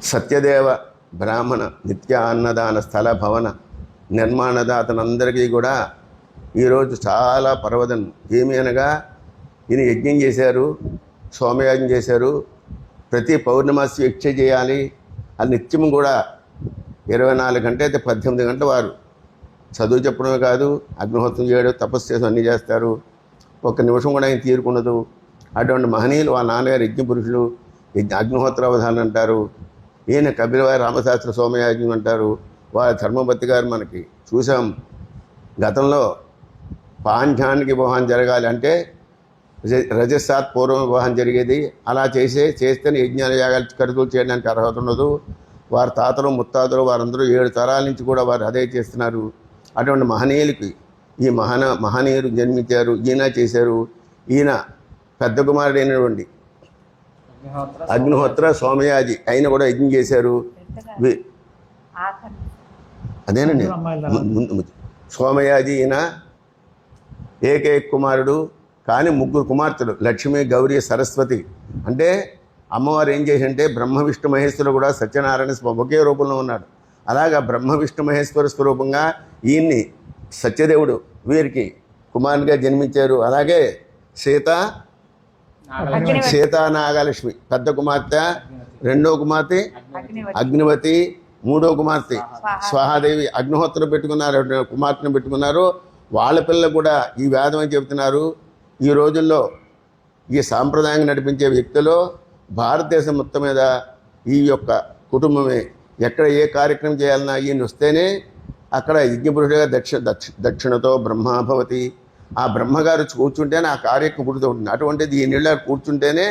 సత్యదేవ బ్రాహ్మణ నిత్య అన్నదాన స్థల భవన నిర్మాణదాతలందరికీ కూడా ఈరోజు చాలా పర్వదం. ఏమి అనగా ఈయన యజ్ఞం చేశారు, సోమయాగం చేశారు. ప్రతి పౌర్ణమాసి యక్ష చేయాలి. అది నిత్యం కూడా 24 గంటలు అయితే 18 గంటలు వారు చదువు చెప్పడమే కాదు, అగ్నిహోత్రం చేయడం, తపస్సు చేయడం అన్నీ చేస్తారు. ఒక్క నిమిషం కూడా ఆయన తీరుకున్నదు. అటువంటి మహనీయులు వాళ్ళ నాన్నగారు యజ్ఞ పురుషులు, అగ్నిహోత్ర అవధానం అంటారు. ఈయన కపిలవారి రామశాస్త్ర సోమయాజ్ఞం అంటారు. వారి ధర్మపతి గారు మనకి చూసాం. గతంలో పాంచానికి వివాహం జరగాలి అంటే రజస్సాత్ పూర్వం వివాహం జరిగేది. అలా చేస్తేనే యజ్ఞాల యాగాలు ఖర్చులు చేయడానికి అర్హత ఉండదు. వారి తాతలు ముత్తాతలు వారందరూ 7 తరాల నుంచి కూడా వారు అదే చేస్తున్నారు. అటువంటి మహనీయులకి ఈ మహనీయులు జన్మించారు, ఈయన చేశారు. ఈయన పెద్ద కుమారుడైనటువంటి అగ్నిహోత్ర సోమయాజి ఆయన కూడా యజ్ఞం చేశారు. అదేనండి సోమయాజి ఈయన ఏకైక కుమారుడు. కానీ 3 కుమార్తెలు, లక్ష్మి, గౌరీ, సరస్వతి. అంటే అమ్మవారు ఏం చేసింటే బ్రహ్మ విష్ణు మహేశ్వరులు కూడా సత్యనారాయణ ఒకే రూపంలో ఉన్నాడు. అలాగా బ్రహ్మ విష్ణు మహేశ్వర స్వరూపంగా ఈయన్ని సత్యదేవుడు వీరికి కుమారునిగా జన్మించారు. అలాగే సీతా నాగలక్ష్మి పెద్ద కుమార్తె, రెండో కుమార్తె అగ్నివతి, మూడో కుమార్తె స్వాహాదేవి. అగ్నిహోత్రం పెట్టుకున్నారు, కుమార్తెను పెట్టుకున్నారు. వాళ్ళ పిల్లలు కూడా ఈ వేదం అని చెబుతున్నారు. ఈ రోజుల్లో ఈ సాంప్రదాయంగా నడిపించే వ్యక్తులు భారతదేశం మొత్తం మీద ఈ యొక్క కుటుంబమే. ఎక్కడ ఏ కార్యక్రమం చేయాలన్నా ఈయన వస్తేనే అక్కడ యజ్ఞపురుషుడిగా దక్షిణతో బ్రహ్మభవతి. ఆ బ్రహ్మగారు కూర్చుంటేనే ఆ కార్యక్రమం పుడుతూ ఉంటుంది. అటువంటిది ఈ నీళ్ళ కూర్చుంటేనే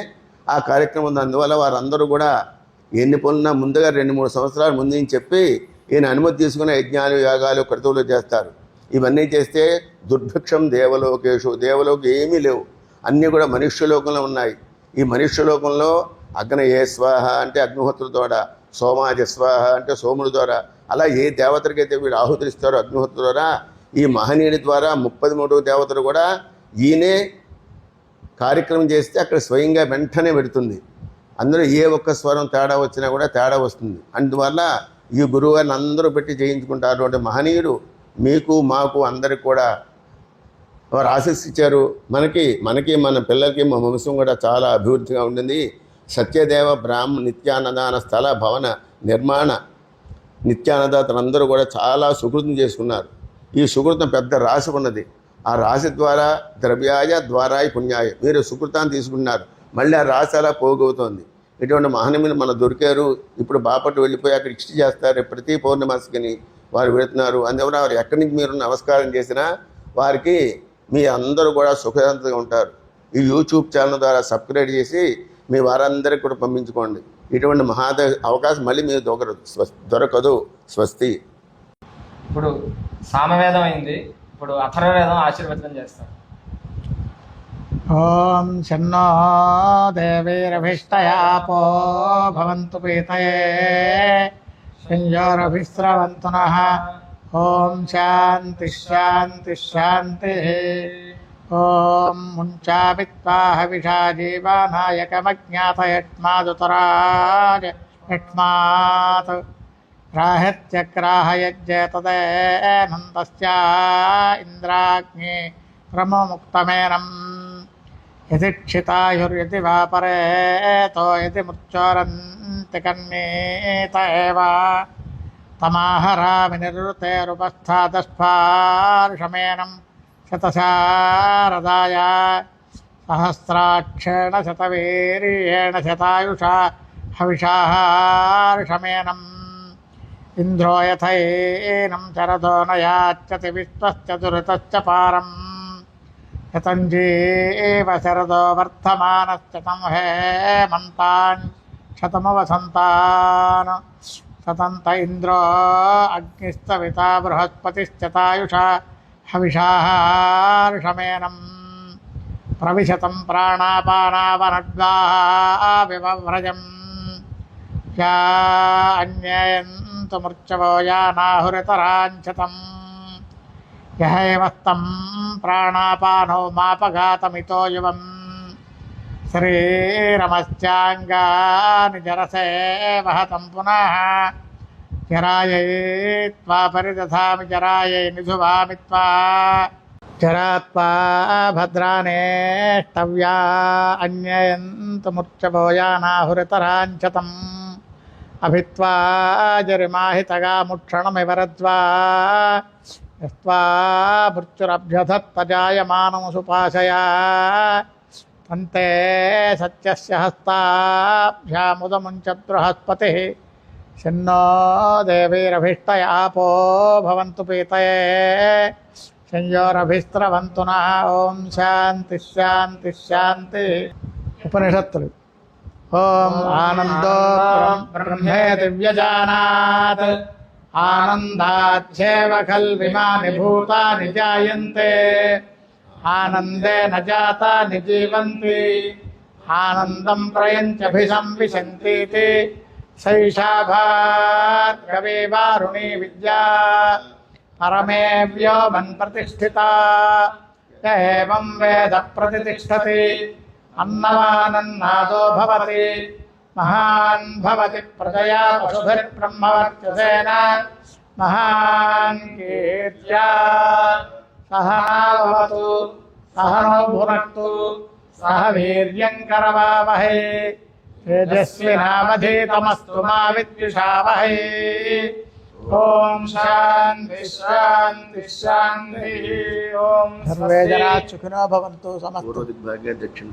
ఆ కార్యక్రమం ఉంది. అందువల్ల వారందరూ కూడా ఎన్ని పనులున్నా ముందుగా 2-3 సంవత్సరాల ముందు నుంచి చెప్పి ఈయన అనుమతి తీసుకునే యజ్ఞాలు, యాగాలు, క్రతువులు చేస్తారు. ఇవన్నీ చేస్తే దుర్భిక్షం దేవలోకేషు, దేవలోకి ఏమీ లేవు, అన్నీ కూడా మనుష్యలోకంలో ఉన్నాయి. ఈ మనుష్యలోకంలో అగ్నయే స్వాహ అంటే అగ్నిహోత్రుల ద్వారా, సోమాజ స్వాహ అంటే సోముడి ద్వారా, అలా ఏ దేవతలకైతే వీడు ఆహుతులు ఇస్తారో అగ్నిహోత్రుల ద్వారా, ఈ మహనీయుడి ద్వారా 33 దేవతలు కూడా ఈయనే కార్యక్రమం చేస్తే అక్కడ స్వయంగా వెంటనే పెడుతుంది. అందులో ఏ ఒక్క స్వరం తేడా వచ్చినా కూడా తేడా వస్తుంది. అందువల్ల ఈ గురువుగారిని అందరూ పెట్టి చేయించుకుంటారు. అంటే మహనీయుడు మీకు మాకు అందరికి కూడా వారు ఆశిస్తారు. మనకి మన పిల్లలకి మా వంశం కూడా చాలా అభివృద్ధిగా ఉంటుంది. సత్యదేవ బ్రాహ్మణ నిత్యాన్నదాన స్థల భవన నిర్మాణ నిత్యాన్నదాతలందరూ కూడా చాలా సుకృతం చేసుకున్నారు. ఈ సుకృతం పెద్ద రాశి ఉన్నది. ఆ రాశి ద్వారా ద్రవ్యాయ ద్వారాయ పుణ్యాయ మీరు సుకృతాన్ని తీసుకున్నారు. మళ్ళీ ఆ రాశి అలా పోగవుతోంది. ఇటువంటి మహనీయులు మన దొరికారు. ఇప్పుడు బాపట్టు వెళ్ళిపోయి అక్కడ ఇష్ట చేస్తారు. ప్రతి పౌర్ణమాసికని వారు వెళుతున్నారు. అందువల్ల వారు ఎక్కడి నుంచి మీరు నమస్కారం చేసినా వారికి మీ అందరూ కూడా సుఖశాంతంగా ఉంటారు. ఈ యూట్యూబ్ ఛానల్ ద్వారా సబ్స్క్రైబ్ చేసి మీ వారందరికీ కూడా పంపించుకోండి. ఇటువంటి అవకాశం మళ్ళీ మీరు దొరకదు. స్వస్తి. ఇప్పుడు సామవేదం అయింది, ఇప్పుడు అథర్వవేదం ఆశీర్వచనం చేస్తాం. ఓం శన్నో దేవీరభిష్టయాపో భవంతు పీతయే సంయోరభిస్రవంతు నః. ఓం శాంతి శాంతి శాంతి. ఓం ముంచాపిత్వాహ విషా జీవానాయకమజ్ఞాతయట్మాదుతరాజయట్మాత్ రాహత్యగ్రాహయజ్జేతదేనంతస్యా ఇంద్రాగ్ని క్రమముక్తమేనం. యది క్షితాయుర్యది వాపరేతో యది మృత్యోరంతి కన్నీత ఏవ తమాహరామి నిరుతేరుపస్థాతస్పార్షమేనం శతశారదాయ సహస్రాక్షేణ శతవీర్యేణ శతాయుషా హవిషార్షమేనం. ఇంద్రో యథైనం శరదో నయాచ్యతి విశ్వశ్చతురితశ్చ పారం. శతంజీవ శరదో వర్ధమానశ్చతం హేమంతాన్ శతమవసంతాన్. శతంత ఇంద్రో అగ్నిస్తవితా బృహస్పతిశ్చతాయుషా హవిషార్షమేనం. ప్రవిశతం ప్రాణాపానావనడ్వావివ్రజం. యా అన్యయంతు మృత్యవో యానాహురితరాంఛతం. యహైవస్తం ప్రాణాపానో మాపఘాతమితో యువం. శరీరమశ్చాంగాని జరసే వహతం పునః జరాయై త్వా పరిదధామి జరాయై నిధువామి త్వా జరాత్వా భద్రానేష్టవ్యా అన్యయంతముర్చభోయానాహురితరాంచతం అభిత్వా జరిమాహితగా ముక్షణమివ రజ్వా యస్త్వా మృత్యురభ్యధత్తజాయమానం సుపాశయా తంతే సత్యస్య హస్తాభ్యాముదముంచ బృహస్పతిః శన్నో దేవైరభిష్టయాపో భవంతు పీతయే సంయోరభిస్రవంతు నః. ఓం శాంతి శాంతి శాంతి. ఉపనిషత్తులు. ఓం ఆనందో బ్రహ్మేతి వ్యజానాత్ ఆనందాచ్చేవ ఖల్విమాని భూతాని జాయంతే ఆనందేన జాతాని జీవంతి ఆనందం ప్రయంత్యభిసంవిశంतीति సైషా భార్గవీ వారుణీ విద్యా పరమే వ్యోమన్ ప్రతిష్ఠితా ఏవం వేద ప్రతిష్టతి అన్నవానన్నాదో భవతి మహాన్ భవతి ప్రజయా పశుభిర్బ్రహ్మవర్చసేన మహాన్ కీర్త్యా సహనావతు సహనో భునక్తు సహ వీర్యం కరవావహై తేజస్వినావధీతమస్తు మా విద్విషావహై. ఓం శాంతి శాంతి శాంతి. ఓం సర్వే జనా సుఖినో భవంతు. సమస్త పూర్వ దిగ్భాగే దక్షిణ